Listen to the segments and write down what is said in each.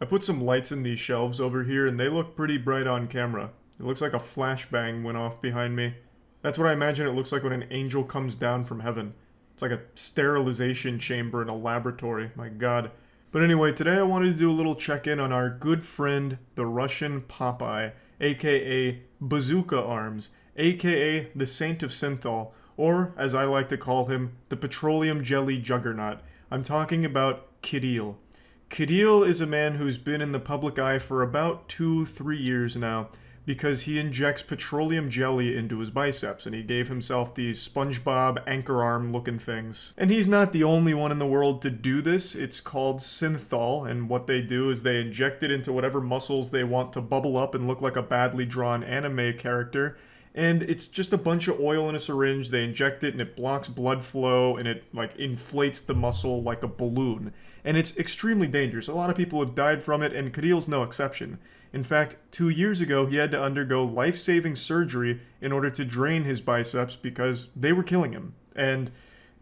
I put some lights in these shelves over here and they look pretty bright on camera. It looks like a flashbang went off behind me. That's what I imagine it looks like when an angel comes down from heaven. It's like a sterilization chamber in a laboratory, my god. But anyway, today I wanted to do a little check-in on our good friend, the Russian Popeye, aka Bazooka Arms, aka the Saint of Synthol, or, as I like to call him, the Petroleum Jelly Juggernaut. I'm talking about Kirill. Kirill is a man who's been in the public eye for about 2-3 years now because he injects petroleum jelly into his biceps, and he gave himself these SpongeBob anchor arm looking things. And he's not the only one in the world to do this. It's called synthol, and what they do is they inject it into whatever muscles they want to bubble up and look like a badly drawn anime character. And it's just a bunch of oil in a syringe. They inject it and it blocks blood flow and it like inflates the muscle like a balloon. And it's extremely dangerous. A lot of people have died from it, and Kirill's no exception. In fact, 2 years ago, he had to undergo life-saving surgery in order to drain his biceps because they were killing him. And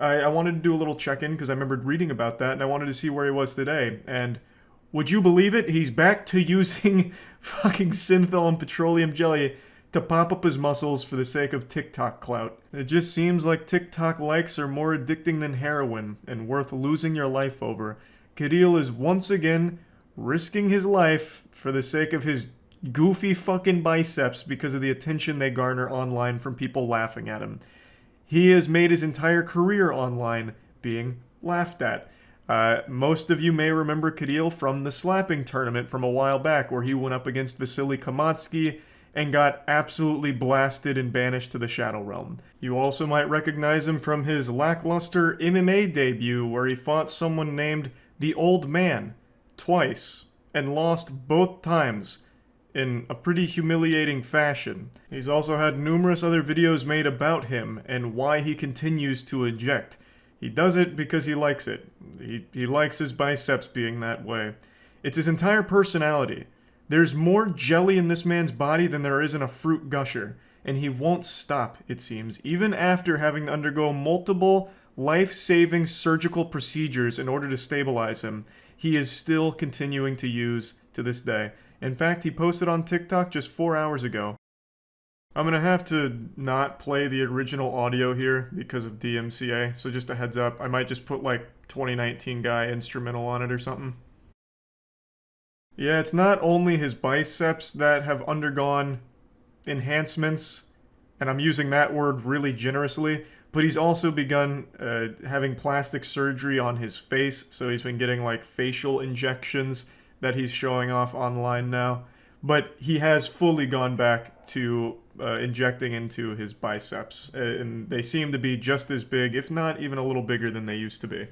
I wanted to do a little check-in because I remembered reading about that, and I wanted to see where he was today. And would you believe it? He's back to using fucking synthol and petroleum jelly to pop up his muscles for the sake of TikTok clout. It just seems like TikTok likes are more addicting than heroin and worth losing your life over. Kirill is once again risking his life for the sake of his goofy fucking biceps because of the attention they garner online from people laughing at him. He has made his entire career online being laughed at. Most of you may remember Kirill from the slapping tournament from a while back where he went up against Vasily Kamatsky and got absolutely blasted and banished to the Shadow Realm. You also might recognize him from his lackluster MMA debut where he fought someone named The Old Man twice and lost both times in a pretty humiliating fashion. He's also had numerous other videos made about him and why he continues to inject. He does it because he likes it. He likes his biceps being that way. It's his entire personality. There's more jelly in this man's body than there is in a fruit gusher, and he won't stop, it seems, even after having to undergo multiple life-saving surgical procedures in order to stabilize him. He is still continuing to use to this day. In fact, he posted on TikTok just 4 hours ago. I'm gonna have to not play the original audio here because of DMCA, so just a heads up, I might just put like 2019 guy instrumental on it or something. Yeah, it's not only his biceps that have undergone enhancements, and I'm using that word really generously, but he's also begun having plastic surgery on his face, so he's been getting like facial injections that he's showing off online now. But he has fully gone back to injecting into his biceps, and they seem to be just as big, if not even a little bigger than they used to be.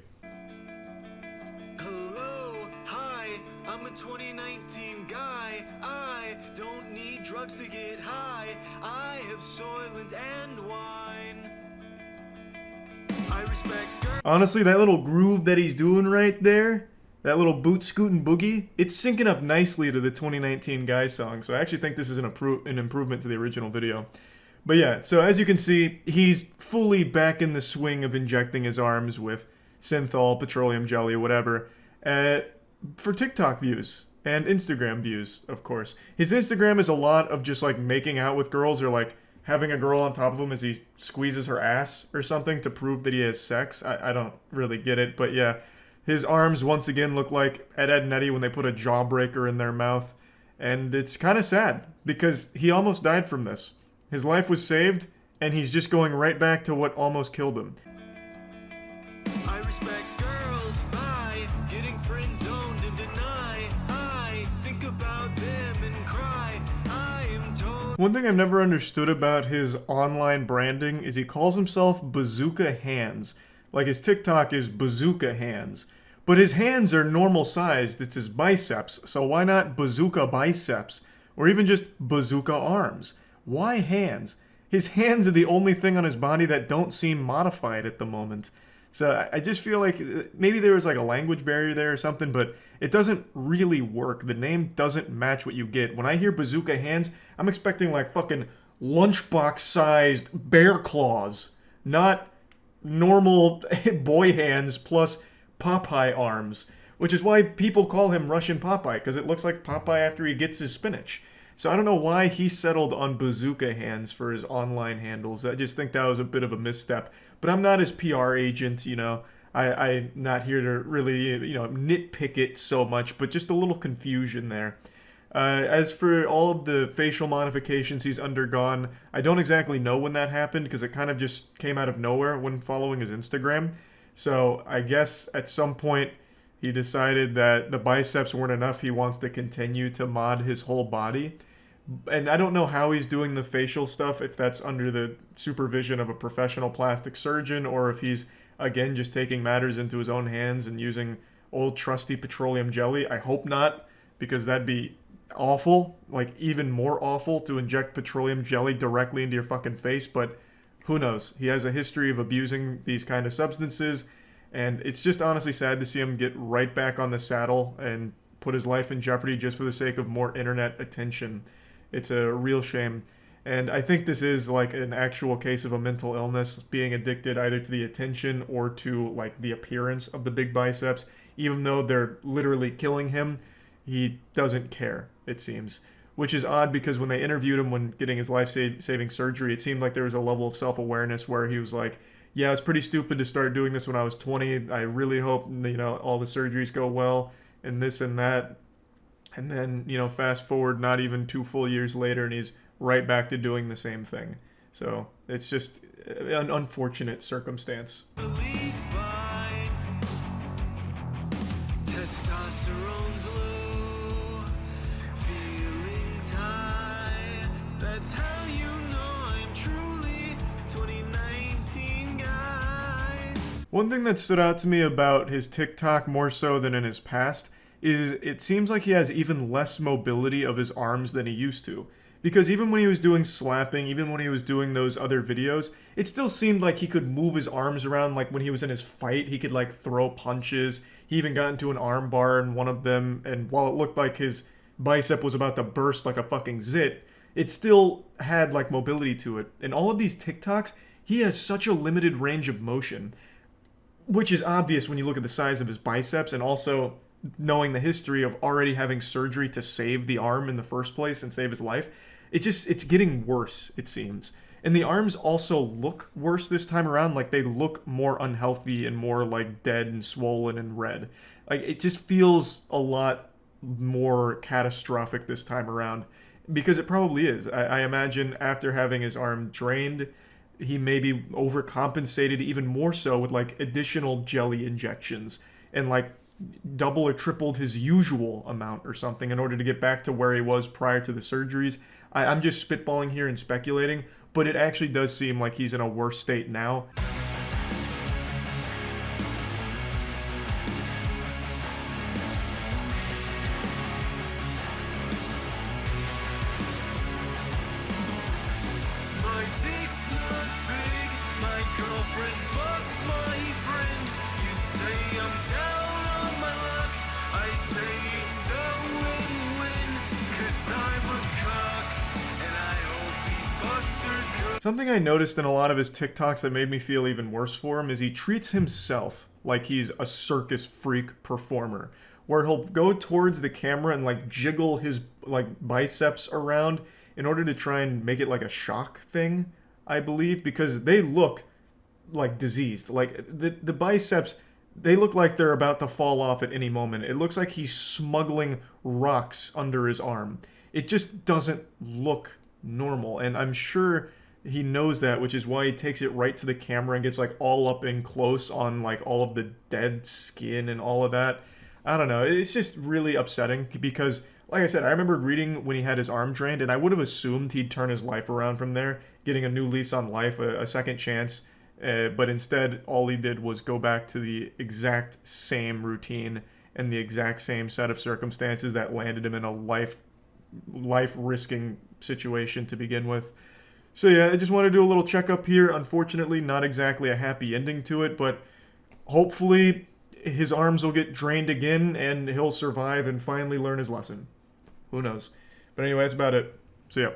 I'm a 2019 guy. I don't need drugs to get high. I have Soylent and wine. I respect girls. Honestly, that little groove that he's doing right there, that little boot scootin' boogie, it's syncing up nicely to the 2019 guy song. So I actually think this is an improvement to the original video. But yeah, so as you can see, he's fully back in the swing of injecting his arms with synthol, petroleum jelly, whatever. For TikTok views and Instagram views, of course. His Instagram is a lot of just like making out with girls or like having a girl on top of him as he squeezes her ass or something to prove that he has sex. I don't really get it, but yeah. His arms once again look like Ed, Edd n Eddy when they put a jawbreaker in their mouth. And it's kind of sad because he almost died from this. His life was saved and he's just going right back to what almost killed him. I respect girls by getting friend zoned and deny. I think about them and cry. I am told. One thing I've never understood about his online branding is he calls himself Bazooka Hands. Like his TikTok is Bazooka Hands. But his hands are normal sized, it's his biceps, so why not Bazooka Biceps? Or even just Bazooka Arms? Why hands? His hands are the only thing on his body that don't seem modified at the moment. So I just feel like maybe there was like a language barrier there or something, but it doesn't really work. The name doesn't match what you get. When I hear Bazooka Hands, I'm expecting like fucking lunchbox-sized bear claws, not normal boy hands plus Popeye arms. which is why people call him Russian Popeye, because it looks like Popeye after he gets his spinach. So I don't know why he settled on Bazooka Hands for his online handles. I just think that was a bit of a misstep. But I'm not his PR agent, you know. I'm not here to really, nitpick it so much, but just a little confusion there. As for all of the facial modifications he's undergone, I don't exactly know when that happened because it kind of just came out of nowhere when following his Instagram. So I guess at some point he decided that the biceps weren't enough. He wants to continue to mod his whole body. And I don't know how he's doing the facial stuff, if that's under the supervision of a professional plastic surgeon or if he's, again, just taking matters into his own hands and using old trusty petroleum jelly. I hope not, because that'd be awful, like even more awful to inject petroleum jelly directly into your fucking face, but who knows? He has a history of abusing these kind of substances, and it's just honestly sad to see him get right back on the saddle and put his life in jeopardy just for the sake of more internet attention. It's a real shame. And I think this is like an actual case of a mental illness, being addicted either to the attention or to like the appearance of the big biceps. Even though they're literally killing him, he doesn't care, it seems. Which is odd because when they interviewed him when getting his life-saving surgery, it seemed like there was a level of self-awareness where he was like, yeah, it's pretty stupid to start doing this when I was 20. I really hope, all the surgeries go well and this and that. And then, fast forward not even 2 full years later and he's right back to doing the same thing. So it's just an unfortunate circumstance. Testosterone's low, feelings high. That's how you know I'm truly 2019 guy. One thing that stood out to me about his TikTok more so than in his past is it seems like he has even less mobility of his arms than he used to. Because even when he was doing slapping, even when he was doing those other videos, it still seemed like he could move his arms around. Like when he was in his fight, he could like throw punches. He even got into an arm bar in one of them, and while it looked like his bicep was about to burst like a fucking zit, it still had like mobility to it. In all of these TikToks, he has such a limited range of motion, which is obvious when you look at the size of his biceps and also knowing the history of already having surgery to save the arm in the first place and save his life. It's getting worse, it seems. And the arms also look worse this time around, like they look more unhealthy and more like dead and swollen and red. Like it just feels a lot more catastrophic this time around, because it probably is. I imagine after having his arm drained, he maybe overcompensated even more so with like additional jelly injections and like double or tripled his usual amount or something in order to get back to where he was prior to the surgeries. I'm just spitballing here and speculating, but it actually does seem like he's in a worse state now. My dick's not big, my girlfriend fucked my friend. You say I'm down on my luck, I say it's a win-win, 'cause I'm a cock, and I hope he fucks her good. Something I noticed in a lot of his TikToks that made me feel even worse for him is he treats himself like he's a circus freak performer, where he'll go towards the camera and like jiggle his like biceps around in order to try and make it like a shock thing, I believe, because they look like diseased. Like the biceps, they look like they're about to fall off at any moment. It looks like he's smuggling rocks under his arm. It just doesn't look normal, and I'm sure he knows that, which is why he takes it right to the camera and gets like all up in close on like all of the dead skin and all of that. I don't know. It's just really upsetting because, like I said, I remember reading when he had his arm drained, and I would have assumed he'd turn his life around from there, getting a new lease on life, a second chance. But instead, all he did was go back to the exact same routine and the exact same set of circumstances that landed him in a life-risking situation to begin with. So yeah, I just want to do a little checkup here. Unfortunately, not exactly a happy ending to it, but hopefully his arms will get drained again and he'll survive and finally learn his lesson. Who knows? But anyway, that's about it. See ya.